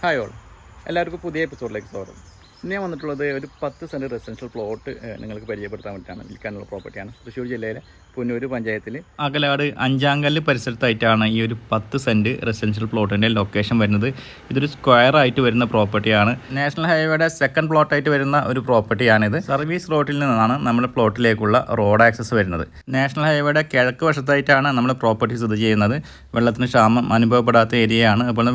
Hi all, എല്ലാവർക്കും പുതിയ എപ്പിസോഡിലേക്ക് സ്വാഗതം. ഇന്ന് ഞാൻ വന്നിട്ടുള്ളത് ഒരു 10 സെൻറ്റ് റെസിഡൻഷ്യൽ പ്ലോട്ട് നിങ്ങൾക്ക് പരിചയപ്പെടുത്താൻ വേണ്ടിയിട്ടാണ്. വിൽക്കാനുള്ള പ്രോപ്പർട്ടിയാണ്. തൃശ്ശൂർ ജില്ലയിലെ പുന്നൂർ പഞ്ചായത്തിൽ അകലാട് അഞ്ചാങ്കല്ല് പരിസരത്തായിട്ടാണ് ഈ ഒരു 10 സെൻറ്റ് റെസിഡൻഷ്യൽ പ്ലോട്ടിൻ്റെ ലൊക്കേഷൻ വരുന്നത്. ഇതൊരു സ്ക്വയർ ആയിട്ട് വരുന്ന പ്രോപ്പർട്ടിയാണ്. നാഷണൽ ഹൈവേയുടെ സെക്കൻഡ് പ്ലോട്ടായിട്ട് വരുന്ന ഒരു പ്രോപ്പർട്ടിയാണിത്. സർവീസ് റോഡിൽ നിന്നാണ് നമ്മുടെ പ്ലോട്ടിലേക്കുള്ള റോഡ് ആക്സസ് വരുന്നത്. നാഷണൽ ഹൈവേയുടെ കിഴക്ക് വശത്തായിട്ടാണ് നമ്മൾ പ്രോപ്പർട്ടി സ്ഥിതി ചെയ്യുന്നത്. വെള്ളത്തിന് ക്ഷാമം അനുഭവപ്പെടാത്ത ഏരിയയാണ്. അപ്പോൾ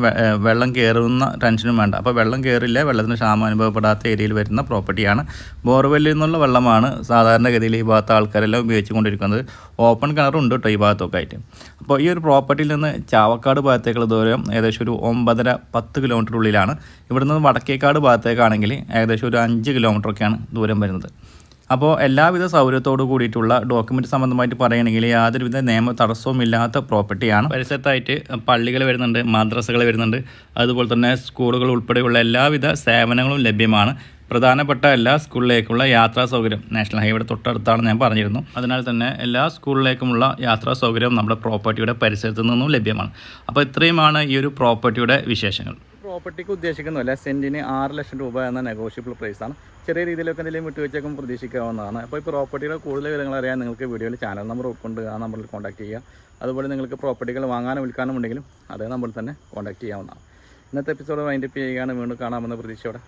വെള്ളം കയറുന്ന ടെൻഷനും വേണ്ട. അപ്പോൾ വെള്ളം കയറില്ല, വെള്ളത്തിന് ക്ഷാമം അനുഭവപ്പെടാത്ത ഏരിയയിൽ വരുന്ന പ്രോപ്പർട്ടിയാണ്. ബോർവെല്ലിൽ നിന്നുള്ള വെള്ളമാണ് സാധാരണഗതിയിൽ ഈ ഭാഗത്ത് ആൾക്കാരെല്ലാം ഉപയോഗിച്ചു കൊണ്ടിരിക്കുന്നത്. ഓപ്പൺ കിണറുണ്ട് കേട്ടോ ഈ ഭാഗത്തൊക്കെ ആയിട്ട്. അപ്പോൾ ഈ ഒരു പ്രോപ്പർട്ടിയിൽ നിന്ന് ചാവക്കാട് ഭാഗത്തേക്കുള്ള ദൂരം ഏകദേശം ഒരു 9.5-10 കിലോമീറ്റർ ഉള്ളിലാണ്. ഇവിടെ നിന്ന് വടക്കേക്കാട് ഭാഗത്തേക്കാണെങ്കിൽ ഏകദേശം ഒരു 5 കിലോമീറ്ററൊക്കെയാണ് ദൂരം വരുന്നത്. അപ്പോൾ എല്ലാവിധ സൗകര്യത്തോടു കൂടിയിട്ടുള്ള ഡോക്യുമെൻറ്റ് സംബന്ധമായിട്ട് പറയുകയാണെങ്കിൽ യാതൊരുവിധ നിയമ തടസ്സവും ഇല്ലാത്ത പ്രോപ്പർട്ടിയാണ്. പരിസരത്തായിട്ട് പള്ളികൾ വരുന്നുണ്ട്, മദ്രസകൾ വരുന്നുണ്ട്, അതുപോലെ തന്നെ സ്കൂളുകൾ ഉൾപ്പെടെയുള്ള എല്ലാവിധ സേവനങ്ങളും ലഭ്യമാണ്. പ്രധാനപ്പെട്ട എല്ലാ സ്കൂളിലേക്കുള്ള യാത്രാ സൗകര്യം നാഷണൽ ഹൈവേയുടെ തൊട്ടടുത്താണ് ഞാൻ പറഞ്ഞിരുന്നു. അതിനാൽ തന്നെ എല്ലാ സ്കൂളിലേക്കുമുള്ള യാത്രാ സൗകര്യം നമ്മുടെ പ്രോപ്പർട്ടിയുടെ പരിസരത്ത് നിന്നും ലഭ്യമാണ്. അപ്പോൾ ഇത്രയുമാണ് ഈ ഒരു പ്രോപ്പർട്ടിയുടെ വിശേഷങ്ങൾ. പ്രോപ്പർട്ടിക്ക് ഉദ്ദേശിക്കുന്നില്ല, സെൻറ്റിന് 6 ലക്ഷം രൂപ എന്ന നെഗോഷ്യബിൾ പ്രൈസാണ്. ചെറിയ രീതിയിലൊക്കെ എന്തെങ്കിലും വിട്ടുവെച്ചേക്കും പ്രതീക്ഷിക്കാവുന്നതാണ്. അപ്പോൾ ഈ പ്രോപ്പർട്ടിയുടെ കൂടുതൽ വിവരങ്ങൾ അറിയാൻ നിങ്ങൾക്ക് വീഡിയോയിൽ ചാനൽ നമ്പർ ഉൾക്കൊണ്ട് ആ നമ്പറിൽ കോൺടാക്ട് ചെയ്യുക. അതുപോലെ നിങ്ങൾക്ക് പ്രോപ്പർട്ടികൾ വാങ്ങാനും വിൽക്കാനും ഉണ്ടെങ്കിലും അതേ നമ്പറിൽ തന്നെ കോൺടാക്ട് ചെയ്യാവുന്നതാണ്. ഇന്നത്തെ എപ്പിസോഡ് വൈൻഡപ്പ് ചെയ്യുകയാണ്. വീണ്ടും കാണാമെന്ന പ്രതീക്ഷയോടെ.